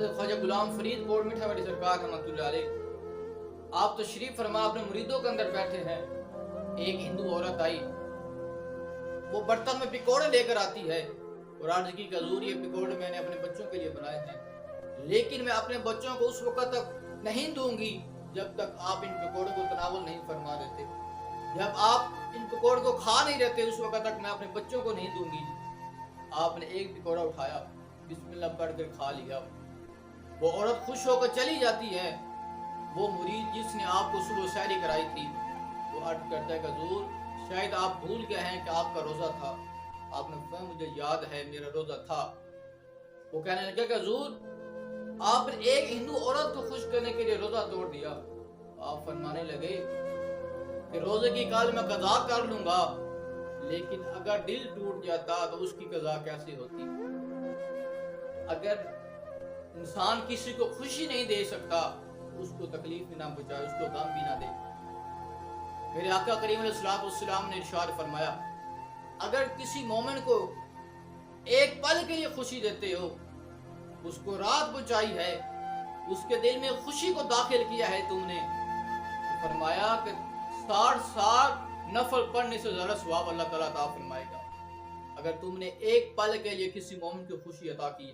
حضرت ख्वाजा गुलाम फरीद कोट मीठा वाली सरकार रहमतुल्लाह अलैह आप तशरीफ फरमा अपने मुरीदों के अंदर बैठे हैं। एक हिंदू औरत आई, वो बर्तन में पकौड़े लेकर आती है और अर्ज की हजूर ये पकौड़े मैंने अपने बच्चों के लिए बनाए हैं, लेकिन मैं अपने बच्चों को उस वक्त तक नहीं दूंगी जब तक आप इन पकौड़ों को तनावल नहीं फरमा देते। जब आप इन पकौड़ों को खा नहीं रहते उस वक्त तक मैं अपने बच्चों को नहीं दूंगी। आपने एक पकौड़ा उठाया, बिस्मिल्लाह पढ़कर खा लिया। वो औरत खुश होकर चली जाती है। वो मुरीद जिसने आपको सुबह सैरी कराई थी वो अर्ज करता है कि हजूर शायद आप भूल गए हैं कि आपका रोज़ा था। आपने कहा मुझे याद है मेरा रोज़ा था। वो कहने लगा कि हजूर आपने एक हिंदू औरत को खुश करने के लिए रोज़ा तोड़ दिया। आप फरमाने लगे कि रोज़े की कल मैं कज़ा कर लूँगा, लेकिन अगर दिल टूट जाता तो उसकी कज़ा कैसे होती। अगर इंसान किसी को खुशी नहीं दे सकता उसको तकलीफ भी ना पहुंचाए, उसको गम भी ना दे। मेरे आका करीम अलैहिस्सलाम ने इरशाद फरमाया, अगर किसी मोमिन को एक पल के लिए खुशी देते हो, उसको रात पहुंचाई है, उसके दिल में खुशी को दाखिल किया है तुमने, तो फरमाया कि 60 साल नफल पढ़ने से ज़्यादा सवाब अल्लाह ताला अता फरमाएगा। अगर तुमने एक पल के लिए किसी मोमिन को खुशी अता की।